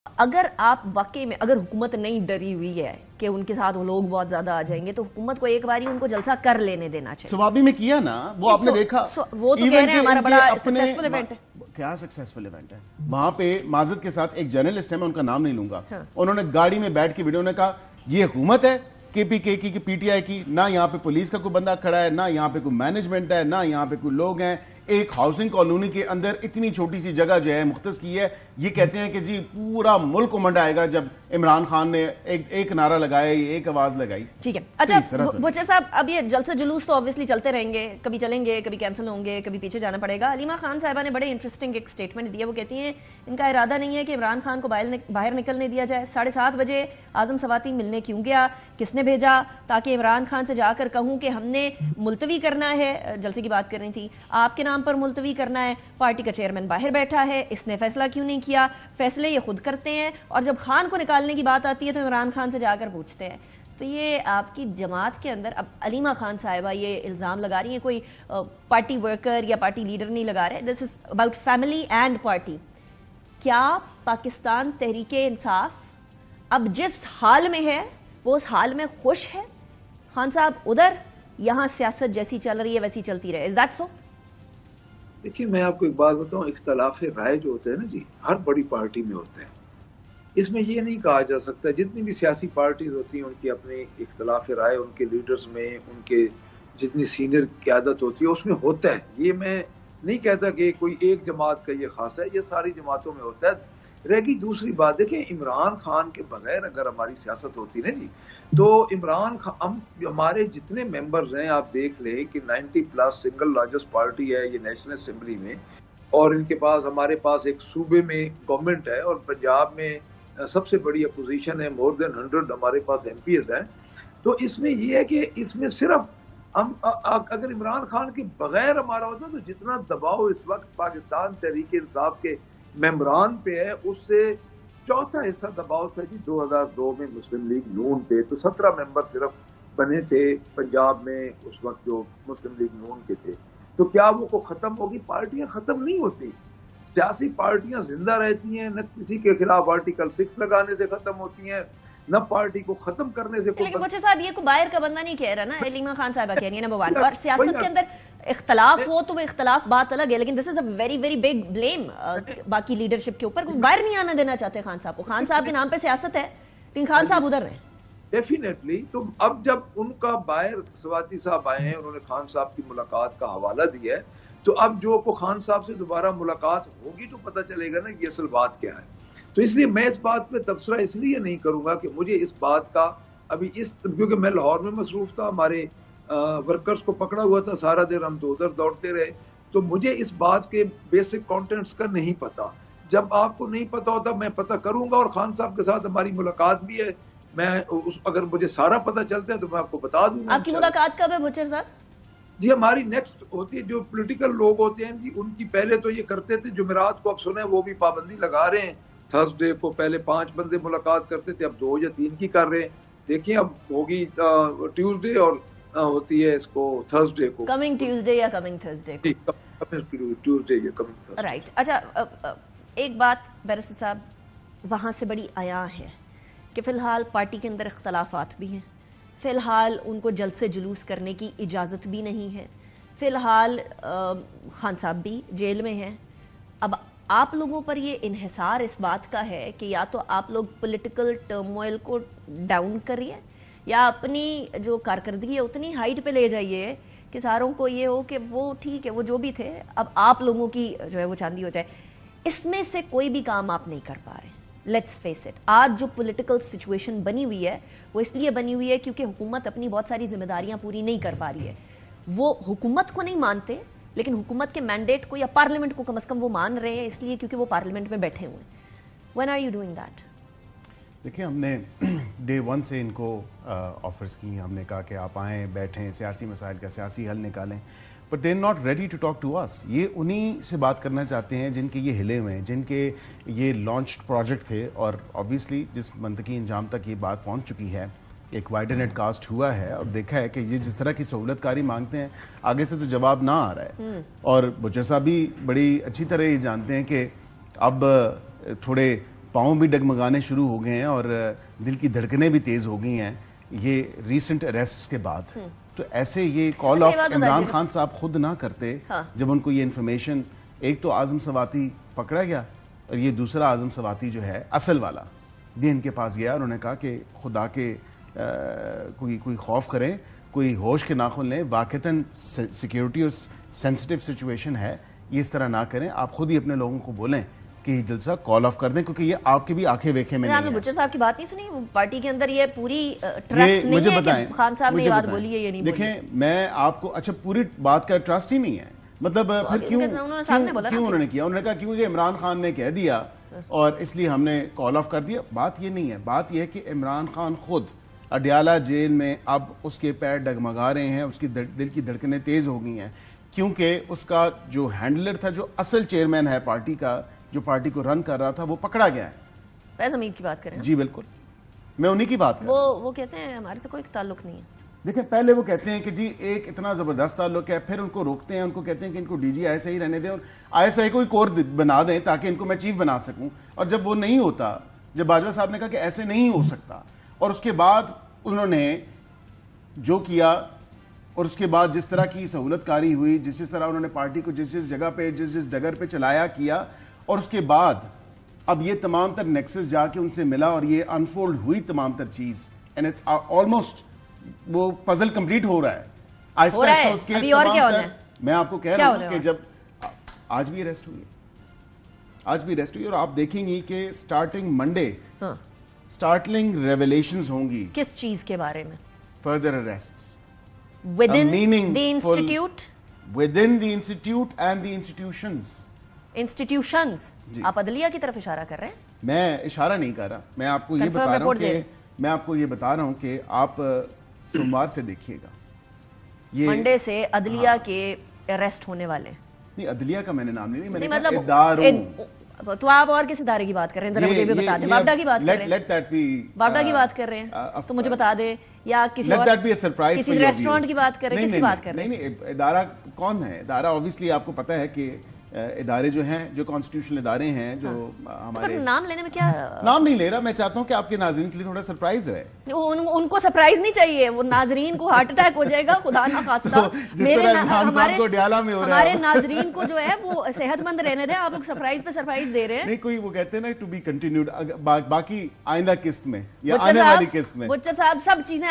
اگر آپ واقعی میں اگر حکومت نہیں ڈری ہوئی ہے کہ ان کے ساتھ وہ لوگ بہت زیادہ آ جائیں گے تو حکومت کو ایک باری ان کو جلسہ کر لینے دینا چاہیے. سوابی میں کیا نا وہ آپ نے دیکھا, وہ تو کہہ رہے ہیں ہمارا بڑا سکسیسفل ایونٹ ہے. کیا سکسیسفل ایونٹ ہے وہاں پہ. معذرت کے ساتھ ایک جرنلسٹ ہے, میں ان کا نام نہیں لوں گا, انہوں نے گاڑی میں بیٹھ کے ویڈیو نے کہا یہ حکومت ہے کے پی کے کی پی ٹی آئی کی, نہ یہاں پہ پولیس کا کوئی بندہ کھڑا ہے, نہ یہاں پہ کوئی مینجمنٹ ہے, نہ یہاں پہ کوئی لوگ ہیں. ایک ہاؤسنگ کالونی کے اندر اتنی چھوٹی سی جگہ جو ہے مختص کی ہے. یہ کہتے ہیں کہ جی پورا ملک امنڈ آئے گا جب عمران خان نے ایک نعرہ لگایا, ایک آواز لگائی. ٹھیک ہے. اچھا بچر صاحب, اب یہ جلسہ جلوس تو obviously چلتے رہیں گے, کبھی چلیں گے, کبھی کینسل ہوں گے, کبھی پیچھے جانا پڑے گا. علیمہ خان صاحبہ نے بڑے انٹرسٹنگ ایک سٹیٹمنٹ دیا. وہ کہتی ہیں ان کا ارادہ نہیں ہے کہ عمران خان کو باہر نکلنے دیا جائے. 7:30 بجے اعظم سواتی ملنے کیوں گیا, کس نے بھیجا, تاکہ عمران خان سے جا کر کہوں کہ ہم نے ملتوی کرنا ہے. جلسے کی بات کرنی تھی, آپ کے نام پر ملتوی کرنا ہے. پارٹی کا چیئرمین باہر بیٹھا ہے, اس نے فیصلہ کیوں نہیں کیا. فیصلے یہ خود کرتے ہیں, اور جب خان کو نکالنے کی بات آتی ہے تو عمران خان سے جا کر پوچھتے ہیں. تو یہ آپ کی جماعت کے اندر, اب علیمہ خان صاحبہ یہ الزام لگا رہی ہیں, کوئی پارٹی ورکر یا پارٹی لیڈر نہیں لگا رہے, this is about family and party. کیا پاکستان تحریک انصاف اب جس حال میں ہے وہ اس حال میں خوش ہے؟ خان صاحب ادھر, یہاں سیاست جیسی چل رہی ہے ویسی چلتی رہے, از دیٹ سو؟ دیکھیے میں آپ کو ایک بات بتاؤں, اختلاف رائے جو ہوتے ہیں نا جی, ہر بڑی پارٹی میں ہوتے ہیں. اس میں یہ نہیں کہا جا سکتا, جتنی بھی سیاسی پارٹیز ہوتی ہیں ان کی اپنی اختلاف رائے, ان کے لیڈرز میں, ان کے جتنی سینئر قیادت ہوتی ہے اس میں ہوتا ہے. یہ میں نہیں کہتا کہ کوئی ایک جماعت کا یہ خاصا ہے, یہ ساری جماعتوں میں ہوتا ہے. رہ گئی دوسری بات, دیکھیں عمران خان کے بغیر اگر ہماری سیاست ہوتی نا جی, تو عمران خان, ہمارے جتنے ممبرز ہیں آپ دیکھ لیں کہ 90+ سنگل لارجسٹ پارٹی ہے یہ نیشنل اسمبلی میں, اور ان کے پاس, ہمارے پاس ایک صوبے میں گورنمنٹ ہے, اور پنجاب میں سب سے بڑی اپوزیشن ہے, مور دین 100 ہمارے پاس ایم پی ایز ہیں. تو اس میں یہ ہے کہ اس میں صرف ہم اگر عمران خان کے بغیر ہمارا ہوتا تو جتنا دباؤ اس وقت پاکستان تحریک انصاف کے ممبران پہ ہے اس سے چوتھا حصہ دباؤ تھا جی 2002 میں مسلم لیگ نون پہ. تو 17 ممبر صرف بنے تھے پنجاب میں اس وقت جو مسلم لیگ نون کے تھے. تو کیا وہ ختم ہوگی؟ پارٹیاں ختم نہیں ہوتی, سیاسی پارٹیاں زندہ رہتی ہیں, نہ کسی کے خلاف آرٹیکل 6 لگانے سے ختم ہوتی ہیں, نہ پارٹی کو ختم کرنے سے. لیکن بچے صاحب یہ کو باہر کا بندہ نہیں کہہ رہا نا, علیمہ خان صاحبہ کہہ رہی ہے نمبر 1. اور سیاست کے اندر اختلاف ہو تو وہ اختلاف بات الگ ہے, لیکن this is a very very big blame باقی لیڈرشپ کے اوپر. باہر نہیں آنا دینا چاہتے خان صاحب کو. خان صاحب کے نام پہ سیاست ہے, لیکن خان صاحب ادھر رہے. ڈیفینیٹلی. تو اب جب ان کا باہر سواتی صاحب آئے ہیں, انہوں نے خان صاحب کی ملاقات کا حوالہ دیا ہے, تو اب جو کو خان صاحب سے دوبارہ ملاقات ہوگی تو پتہ چلے گا نا کہ اصل بات کیا ہے. تو اس لیے میں اس بات پہ تبصرہ اس لیے نہیں کروں گا کہ مجھے اس بات کا ابھی کیونکہ میں لاہور میں مصروف تھا, ہمارے ورکرز کو پکڑا ہوا تھا سارا دن, ہم تو ادھر دوڑتے رہے, تو مجھے اس بات کے بیسک کانٹینٹس کا نہیں پتا. جب آپ کو نہیں پتا ہوتا میں پتہ کروں گا, اور خان صاحب کے ساتھ ہماری ملاقات بھی ہے, میں اگر مجھے سارا پتہ چلتا ہے تو میں آپ کو بتا دوں گا. آپ کی ملاقات کب ہے بچر صاحب؟ جی ہماری نیکسٹ ہوتی ہے, جو پولیٹیکل لوگ ہوتے ہیں جی ان کی پہلے تو یہ کرتے تھے, جمعرات کو اب سنیں وہ بھی پابندی لگا رہے ہیں. تھرسڈے کو پہلے 5 بندے ملاقات کرتے تھے, اب 2 یا 3 کی کر رہے ہیں. دیکھیں اب ہوگی ٹیوزڈے اور ہوتی ہے اس کو تھرسڈے کو, کمنگ ٹیوزڈے یا کمنگ تھرسڈے کو, ٹیوزڈے یا کمنگ تھرسڈے. رائٹ. اچھا ایک بات بیرسٹر صاحب, وہاں سے بڑی عیاں ہے کہ فی الحال پارٹی کے اندر اختلافات بھی ہیں, فی الحال ان کو جلسے جلوس کرنے کی اجازت بھی نہیں ہے, فی الحال خان صاحب بھی جیل میں ہیں. اب آپ لوگوں پر یہ انحصار اس بات کا ہے کہ یا تو آپ لوگ پولیٹیکل ٹرموائل کو ڈاؤن کریے, یا اپنی جو کارکردگی ہے اتنی ہائٹ پہ لے جائیے کہ ساروں کو یہ ہو کہ وہ ٹھیک ہے, وہ جو بھی تھے اب آپ لوگوں کی جو ہے وہ چاندی ہو جائے. اس میں سے کوئی بھی کام آپ نہیں کر پا رہے. لیٹس فیس اٹ, آج جو پولیٹیکل سچویشن بنی ہوئی ہے وہ اس لیے بنی ہوئی ہے کیونکہ حکومت اپنی بہت ساری ذمہ داریاں پوری نہیں کر پا رہی ہے. وہ حکومت کو نہیں مانتے, لیکن حکومت کے مینڈیٹ کو یا پارلیمنٹ کو کم از کم وہ مان رہے ہیں, اس لیے کیونکہ وہ پارلیمنٹ میں بیٹھے ہوئے ہیں. When are you doing that? دیکھیں ہم نے ڈے 1 سے ان کو آفرز کی, ہم نے کہا کہ آپ آئیں, بیٹھیں, سیاسی مسائل کا سیاسی حل نکالیں, but they are not ready to talk to us. یہ انہی سے بات کرنا چاہتے ہیں جن کے یہ ہلے ہوئے ہیں, جن کے یہ لانچڈ پروجیکٹ تھے, اور آبویسلی جس منطقی انجام تک یہ بات پہنچ چکی ہے, ایک وائڈر نیٹ کاسٹ ہوا ہے, اور دیکھا ہے کہ یہ جس طرح کی سہولت کاری مانگتے ہیں آگے سے تو جواب نہ آ رہا ہے. اور بچر صاحب بھی بڑی اچھی طرح یہ جانتے ہیں کہ اب تھوڑے پاؤں بھی ڈگمگانے شروع ہو گئے ہیں اور دل کی دھڑکنیں بھی تیز ہو گئی ہیں یہ ریسنٹ اریسٹ کے بعد. تو ایسے یہ کال آف عمران خان صاحب خود نہ کرتے جب ان کو یہ انفارمیشن, ایک تو اعظم سواتی پکڑا گیا اور یہ دوسرا اعظم سواتی جو ہے اصل والا یہ ان کے پاس گیا اور انہوں نے کہا کہ خدا کے کوئی خوف کریں, کوئی ہوش کے ناخن لیں, واقعتاً سیکیورٹی اور سینسٹیو سچویشن ہے, یہ اس طرح نہ کریں, آپ خود ہی اپنے لوگوں کو بولیں کہ یہ جلسہ کال آف کر دیں کیونکہ یہ آپ کی بھی آنکھیں ویکھیں میں نہیں ہے. بچر صاحب کی بات نہیں سنی, پارٹی کے اندر یہ پوری ٹرسٹ نہیں ہے کہ خان صاحب نے یہ بات بولی ہے یہ نہیں بولی. دیکھیں میں آپ کو, اچھا پوری بات کا ٹرسٹ ہی نہیں ہے, مطلب پھر کیوں انہوں نے کیا, انہوں نے کہا کیونکہ عمران خان نے کہہ دیا اور اس لیے ہم نے کال آف کر دیا. بات یہ نہیں ہے, بات یہ ہے کہ عمران خان خود اڈیالہ جیل میں اب اس کے پیر ڈگمگا رہے ہیں, اس کی دل کی دھڑکنیں تیز ہو گئی ہیں کیونکہ اس کا جو ہینڈلر تھا, جو اصل چیئرمین ہے پارٹی کا, جو پارٹی کو رن کر رہا تھا, وہ پکڑا گیا ہے. فیض حمید کی بات کریں؟ جی بالکل, میں انہی کی بات کر رہا ہوں. وہ کہتے ہیں ہمارے سے کوئی تعلق نہیں ہے. دیکھیں پہلے وہ کہتے ہیں کہ جی ایک اتنا زبردست تعلق ہے, پھر ان کو روکتے ہیں, ان کو کہتے ہیں کہ ان کو ڈی جی ایسے ہی رہنے دیں اور ایسا ہی کوئی کور بنا دیں تاکہ ان کو میں چیف بنا سکوں. اور جب وہ نہیں ہوتا, جب باجوہ صاحب نے کہا کہ ایسے نہیں ہو سکتا, اور اس کے بعد انہوں نے جو کیا اور اس کے بعد جس طرح کی سہولت کاری ہوئی, جس طرح انہوں نے پارٹی کو جس جگہ پہ جس ڈگر پہ چلایا کیا, اور اس کے بعد اب یہ تمام تر نیکسس جا کے ان سے ملا اور یہ انفولڈ ہوئی تمام تر چیز, اینڈ اٹس آلموسٹ وہ پزل کمپلیٹ ہو رہا ہے آہستہ آہستہ. اس کے تمام تر میں آپ کو کہہ رہا ہوں کہ جب آج بھی اریسٹ ہوئی اور آپ دیکھیں گی کہ سٹارٹنگ منڈے سٹارٹلنگ ریویلیشنز ہوں گی. کس چیز کے بارے میں؟ Further arrests within the institute, within the institute and the institutions. آپ عدلیہ کی طرف اشارہ کر رہے ہیں؟ میں اشارہ نہیں کر رہا, میں آپ کو یہ بتا رہا ہوں کہ آپ سوموار سے دیکھیے گا, یہ منڈے سے عدلیہ کے اریسٹ ہونے والے. نہیں, عدلیہ کا میں نے نام نہیں, میں نے کہا اداروں. تو آپ اور کس ادارے کی بات کر رہے ہیں؟ ذرا مجھے بھی بتا دیں. وابڈا کی بات کر رہے ہیں؟ وابڈا کی بات کر رہے ہیں تو مجھے بتا دیں, یا کسی ریسٹورینٹ کی بات کر رہے ہیں, کس کی بات کر رہے ہیں؟ نہیں, ادارہ کون ہے؟ ادارہ اوبویسلی آپ کو پتا ہے کہ ادارے جو ہیں, جو کانسٹیٹیوشنل ادارے ہیں, جو ہمارے, نام لینے میں کیا, نام نہیں لے رہا, میں چاہتا ہوں کہ آپ کے ناظرین کے لیے تھوڑا سرپرائز رہے. ان کو سرپرائز نہیں چاہیے, وہ ناظرین کو ہارٹ اٹیک ہو جائے گا خدا نہ خواستہ. ہمارے ناظرین کو جو ہے وہ صحت مند رہنے دیں, آپ لوگ سرپرائز پہ سرپرائز دے رہے ہیں. نہیں, کوئی وہ کہتے ہیں نا ٹو بی کنٹینیوڈ, باقی آئندہ قسط میں یا آنے والی قسط میں. بچر صاحب سب چیزیں